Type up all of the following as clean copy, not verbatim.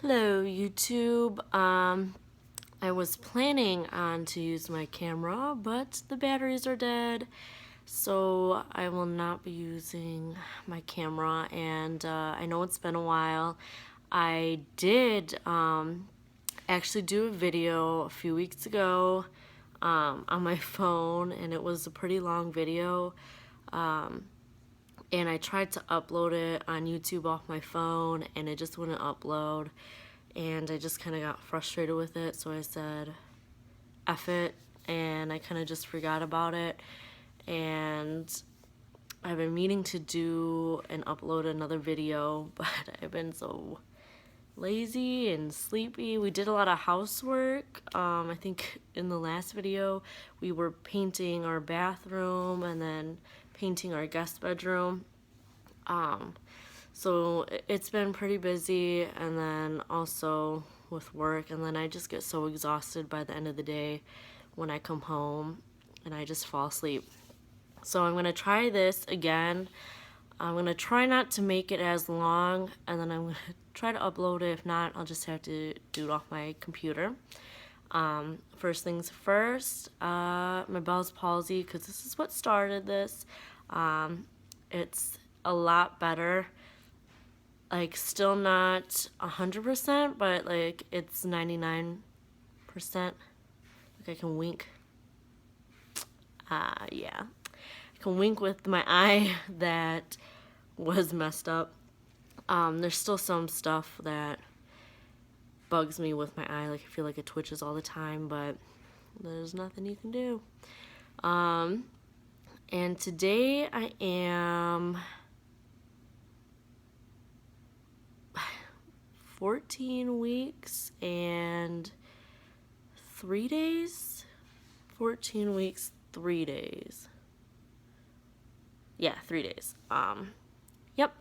Hello YouTube. I was planning on to use my camera, but the batteries are dead, so I will not be using my camera. And I know it's been a while. I did actually do a video a few weeks ago on my phone, and it was a pretty long video. And I tried to upload it on YouTube off my phone, and it just wouldn't upload, and I just kind of got frustrated with it, so I said F it, and I kind of just forgot about it. And I've been meaning to do and upload another video, but I've been so lazy and sleepy. We did a lot of housework. I think in the last video we were painting our bathroom and then painting our guest bedroom. So it's been pretty busy, and then also with work, and then I just get so exhausted by the end of the day when I come home and I just fall asleep. So I'm gonna try this again. I'm gonna try not to make it as long, and then I'm gonna try to upload it. If not, I'll just have to do it off my computer. First things first, my Bell's palsy, because this is what started this. It's a lot better. Like, still not 100%, but like it's 99%. Like, I can wink. Yeah. I can wink with my eye that was messed up. There's still some stuff that bugs me with my eye. Like, I feel like it twitches all the time, but there's nothing you can do. And today I am 14 weeks and 3 days. 14 weeks, 3 days. Yeah, 3 days. Yep.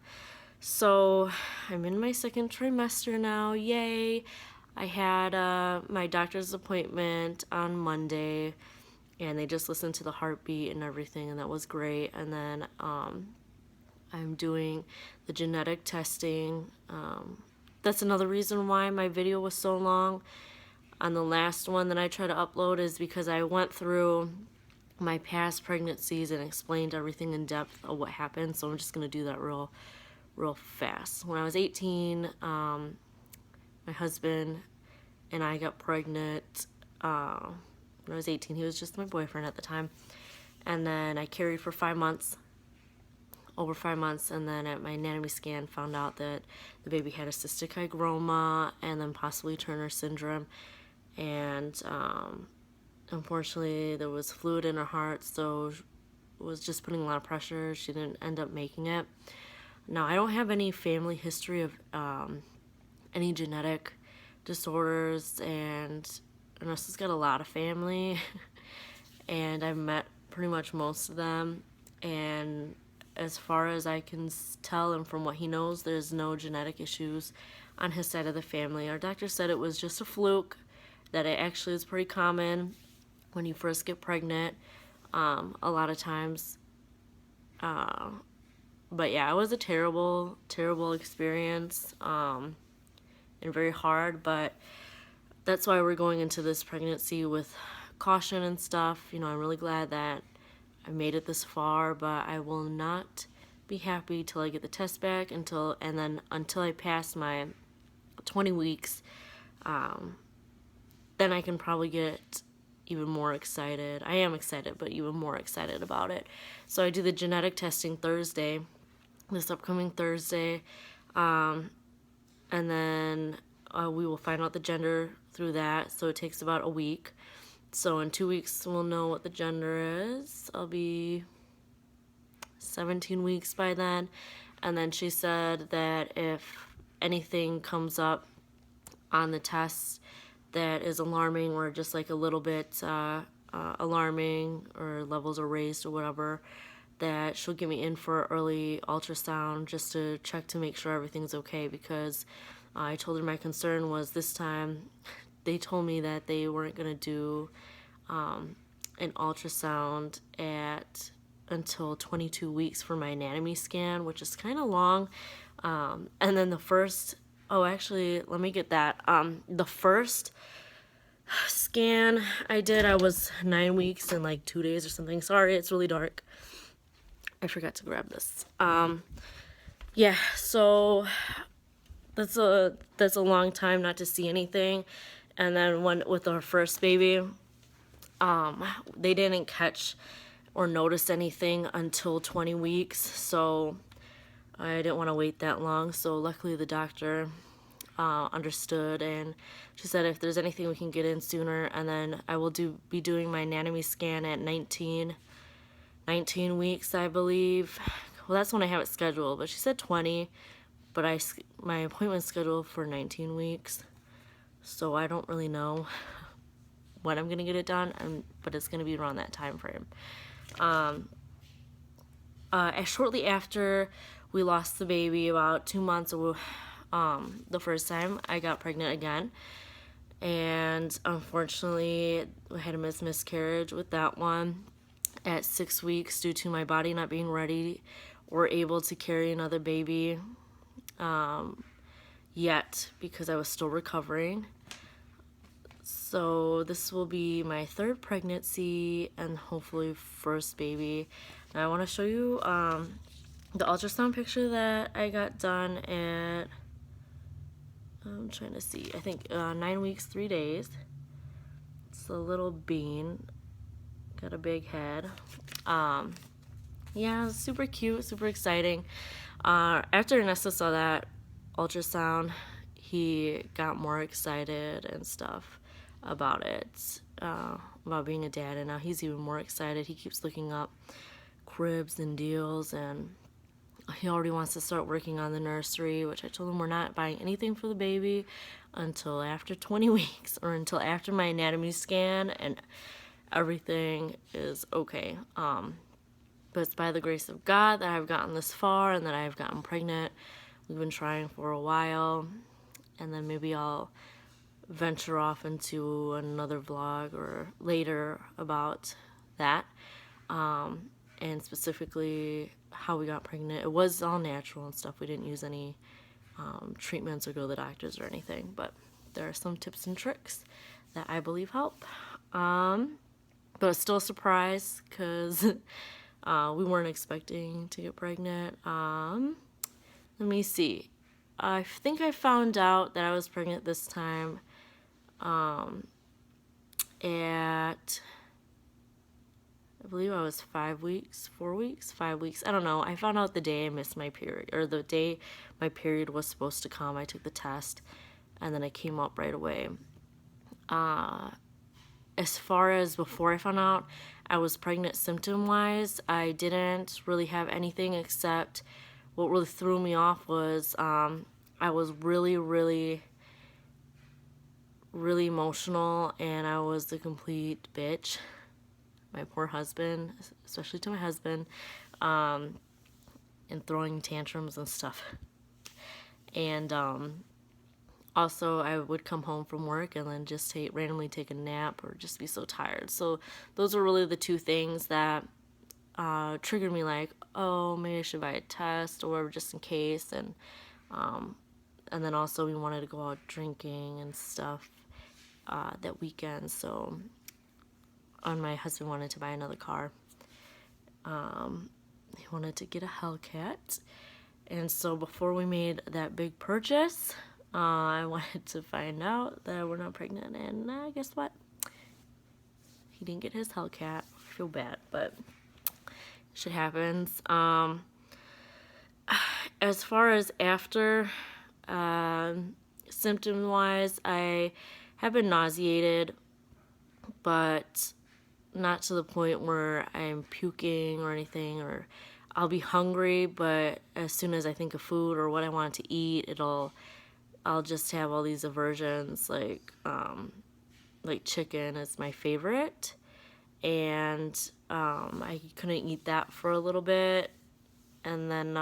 So I'm in my second trimester now. Yay. I had my doctor's appointment on Monday, and they just listened to the heartbeat and everything, and that was great. And then I'm doing the genetic testing. That's another reason why my video was so long on the last one that I tried to upload, is because I went through my past pregnancies and explained everything in depth of what happened. So I'm just gonna do that real fast. When I was 18, my husband and I got pregnant. When I was 18, he was just my boyfriend at the time, and then I carried for 5 months. Over 5 months, and then at my anatomy scan found out that the baby had a cystic hygroma and then possibly Turner syndrome, and unfortunately there was fluid in her heart, so it was just putting a lot of pressure. She didn't end up making it. Now, I don't have any family history of any genetic disorders, and Nurse's got a lot of family and I've met pretty much most of them, and as far as I can tell and from what he knows, there's no genetic issues on his side of the family. Our doctor said it was just a fluke, that it actually is pretty common when you first get pregnant, a lot of times. But yeah, it was a terrible experience, and very hard, but that's why we're going into this pregnancy with caution and stuff. You know, I'm really glad that I made it this far, but I will not be happy till I get the test back until I pass my 20 weeks. Then I can probably get even more excited. I am excited, but even more excited about it. So I do the genetic testing Thursday, this upcoming Thursday, and then we will find out the gender through that. So it takes about a week. So in 2 weeks, we'll know what the gender is. I'll be 17 weeks by then. And then she said that if anything comes up on the test that is alarming, or just like a little bit alarming, or levels are raised or whatever, that she'll get me in for early ultrasound just to check to make sure everything's okay, because I told her my concern was this time they told me that they weren't going to do an ultrasound until 22 weeks for my anatomy scan, which is kind of long. And then the first Oh, actually, let me get that. The first scan I did, I was 9 weeks and like 2 days or something. Sorry, it's really dark. I forgot to grab this. Yeah, so that's a long time not to see anything. And then when with our first baby, they didn't catch or notice anything until 20 weeks, so I didn't want to wait that long. So luckily the doctor understood, and she said if there's anything we can get in sooner, and then I will be doing my anatomy scan at 19 weeks, I believe. Well, that's when I have it scheduled, but she said 20, but my appointment's scheduled for 19 weeks, so I don't really know when I'm gonna get it done, but it's gonna be around that time frame. Shortly after we lost the baby, about 2 months, the first time I got pregnant again, and unfortunately I had a miscarriage with that one at 6 weeks due to my body not being ready or able to carry another baby yet, because I was still recovering. So this will be my third pregnancy and hopefully first baby. Now I want to show you the ultrasound picture that I got done at, I'm trying to see, I think 9 weeks, 3 days. It's a little bean, got a big head. Yeah, super cute, super exciting. After Ernesto saw that ultrasound, he got more excited and stuff about it, about being a dad, and now he's even more excited. He keeps looking up cribs and deals, and he already wants to start working on the nursery, which I told him we're not buying anything for the baby until after 20 weeks or until after my anatomy scan and everything is okay. But it's by the grace of God that I've gotten this far and that I've gotten pregnant. We've been trying for a while, and then maybe I'll venture off into another vlog or later about that, and specifically how we got pregnant. It was all natural and stuff. We didn't use any treatments or go to the doctors or anything, but there are some tips and tricks that I believe help. But it's still a surprise because we weren't expecting to get pregnant. Let me see. I think I found out that I was pregnant this time at, I believe I was 5 weeks, 4 weeks, 5 weeks. I don't know. I found out the day I missed my period, or the day my period was supposed to come. I took the test, and then it came up right away. As far as before I found out I was pregnant symptom-wise, I didn't really have anything except what really threw me off was I was really, really, really emotional, and I was the complete bitch. My poor husband, especially to my husband, and throwing tantrums and stuff. And also, I would come home from work and then just randomly take a nap or just be so tired. So those were really the two things that triggered me, like, oh, maybe I should buy a test or whatever, just in case. And then also we wanted to go out drinking and stuff that weekend. So, and my husband wanted to buy another car. He wanted to get a Hellcat. And so before we made that big purchase, I wanted to find out that we're not pregnant, and guess what? He didn't get his Hellcat. I feel bad, but shit happens. As far as after, symptom-wise, I have been nauseated, but not to the point where I'm puking or anything, or I'll be hungry, but as soon as I think of food or what I want to eat, I'll just have all these aversions, like chicken is my favorite, and I couldn't eat that for a little bit, and then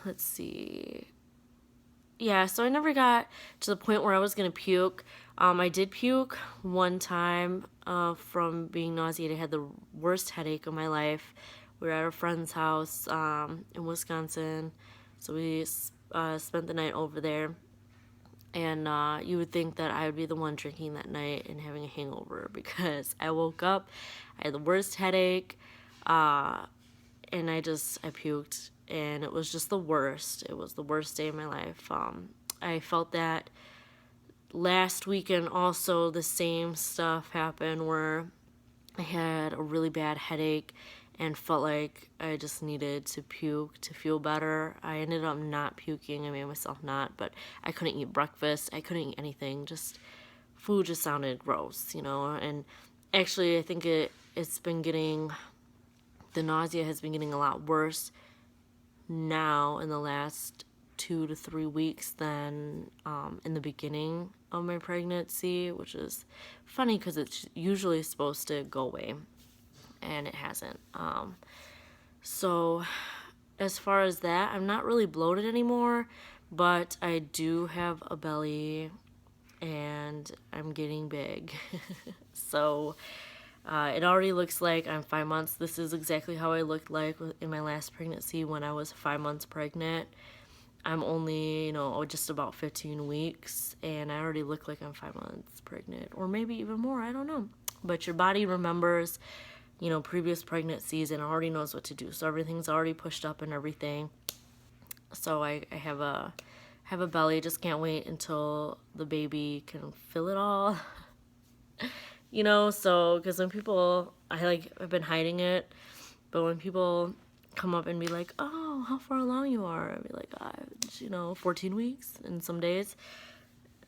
let's see, yeah, so I never got to the point where I was gonna puke. I did puke one time from being nauseated. I had the worst headache of my life. We were at a friend's house in Wisconsin, so we spent the night over there. And you would think that I would be the one drinking that night and having a hangover because I woke up, I had the worst headache, and I puked, and it was just the worst. It was the worst day of my life. I felt that last weekend also the same stuff happened where I had a really bad headache and felt like I just needed to puke to feel better. I ended up not puking. I made myself not, but I couldn't eat breakfast. I couldn't eat anything. Just food just sounded gross, And actually, I think it's been getting, the nausea has been getting a lot worse now in the last 2 to 3 weeks than in the beginning of my pregnancy, which is funny because it's usually supposed to go away, and it hasn't. So as far as that, I'm not really bloated anymore, but I do have a belly and I'm getting big. So it already looks like I'm 5 months. This is exactly how I looked like in my last pregnancy when I was 5 months pregnant. I'm only, just about 15 weeks, and I already look like I'm 5 months pregnant, or maybe even more, I don't know. But your body remembers, previous pregnancies and already knows what to do. So everything's already pushed up and everything. So I have a belly, just can't wait until the baby can fill it all. So, because when people, I've been hiding it, but when people come up and be like, oh, how far along you are, I'd be like, 14 weeks in some days.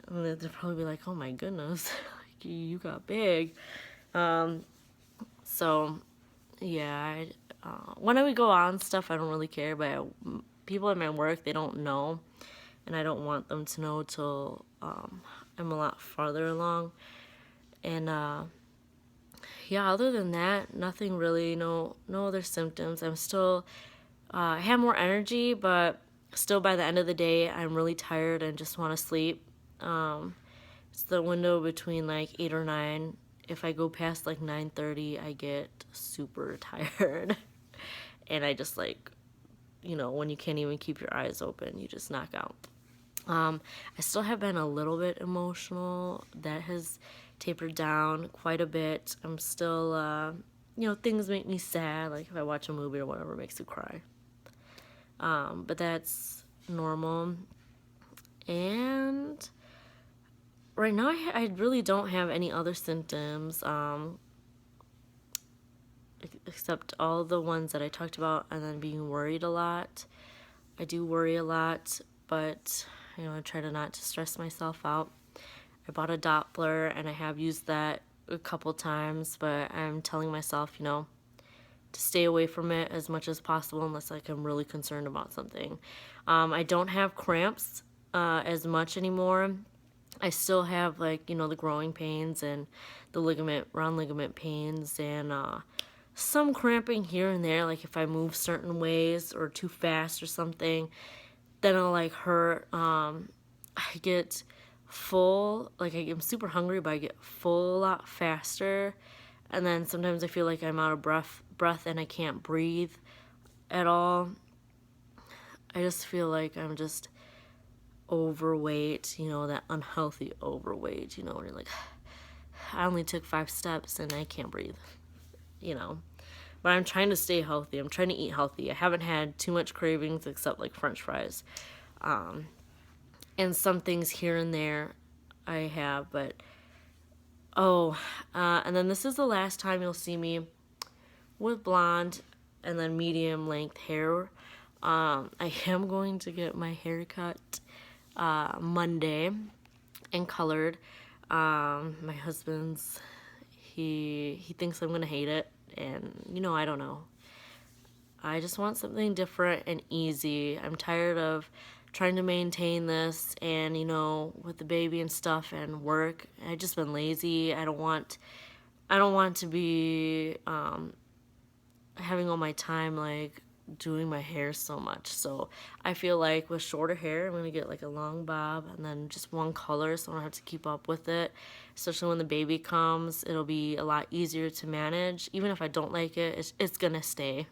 And they'd probably be like, oh my goodness, you got big. So, yeah, when I would go on stuff, I don't really care, but people at my work, they don't know, and I don't want them to know till I'm a lot farther along. And yeah, other than that, nothing really, no other symptoms. I'm still, I have more energy, but still by the end of the day, I'm really tired and just want to sleep. It's the window between like 8 or 9. If I go past like 9:30, I get super tired. And I just when you can't even keep your eyes open, you just knock out. I still have been a little bit emotional. That has tapered down quite a bit. I'm still, things make me sad. Like if I watch a movie or whatever, it makes me cry. But that's normal. And right now, I really don't have any other symptoms, except all the ones that I talked about, and then being worried a lot. I do worry a lot, but I try to not to stress myself out. I bought a Doppler, and I have used that a couple times, but I'm telling myself, to stay away from it as much as possible unless I'm really concerned about something. I don't have cramps as much anymore. I still have the growing pains and the round ligament pains, and some cramping here and there, like if I move certain ways or too fast or something, then it'll hurt. I get full, I'm super hungry, but I get full a lot faster, and then sometimes I feel like I'm out of breath and I can't breathe at all. I just feel like I'm just overweight, that unhealthy overweight, where you're like, I only took 5 steps and I can't breathe, But I'm trying to stay healthy. I'm trying to eat healthy. I haven't had too much cravings except French fries. And some things here and there I have, but and then this is the last time you'll see me with blonde and then medium length hair. I am going to get my hair cut Monday and colored. My husband's, he thinks I'm gonna hate it, and I don't know. I just want something different and easy. I'm tired of trying to maintain this, and with the baby and stuff and work, I've just been lazy. I don't want to be having all my time doing my hair so much. So I feel like with shorter hair, I'm gonna get a long bob and then just one color, so I don't have to keep up with it. Especially when the baby comes, it'll be a lot easier to manage. Even if I don't like it, it's gonna stay.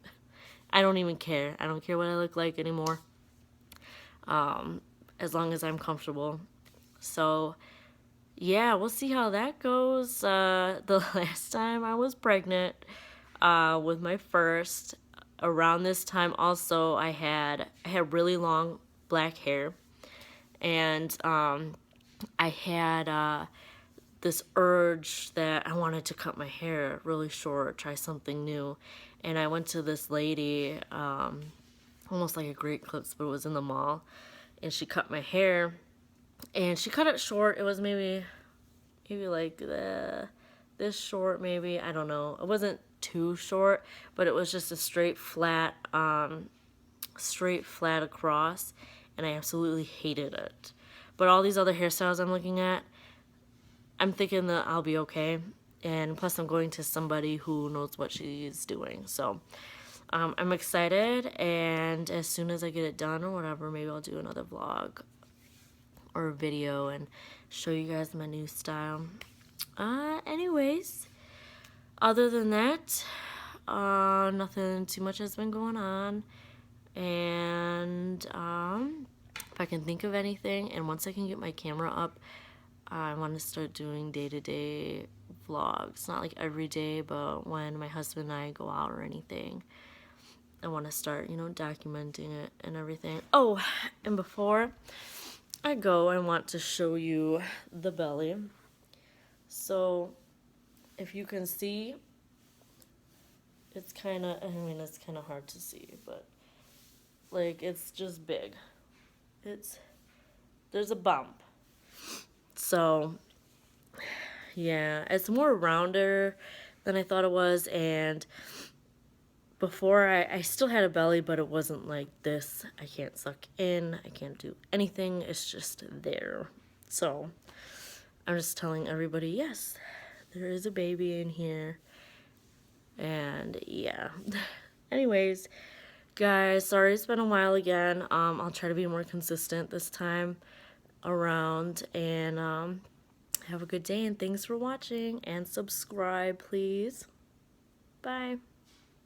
I don't even care. I don't care what I look like anymore. as long as I'm comfortable. So yeah, we'll see how that goes. The last time I was pregnant, with my first, around this time also I had really long black hair, and I had this urge that I wanted to cut my hair really short, try something new, and I went to this lady, almost like a Great Clips, but it was in the mall, and she cut my hair, and she cut it short. It was maybe like this short, maybe, I don't know. It wasn't too short, but it was just a straight flat across, and I absolutely hated it. But all these other hairstyles I'm looking at, I'm thinking that I'll be okay. And plus, I'm going to somebody who knows what she's doing. So I'm excited, and as soon as I get it done or whatever, maybe I'll do another vlog or a video and show you guys my new style. Anyways, other than that, nothing too much has been going on. And if I can think of anything, and once I can get my camera up, I want to start doing day-to-day vlogs. Not like every day, but when my husband and I go out or anything, I want to start, documenting it and everything. Oh, and before I go, I want to show you the belly. So if you can see, it's kind of hard to see, but like, it's just big. There's a bump. So yeah, it's more rounder than I thought it was, and before I still had a belly, but it wasn't like this. I can't suck in, I can't do anything, it's just there. So I'm just telling everybody, yes, there is a baby in here. And yeah. Anyways, guys, sorry it's been a while again. I'll try to be more consistent this time around, and have a good day, and thanks for watching, and subscribe, please. Bye.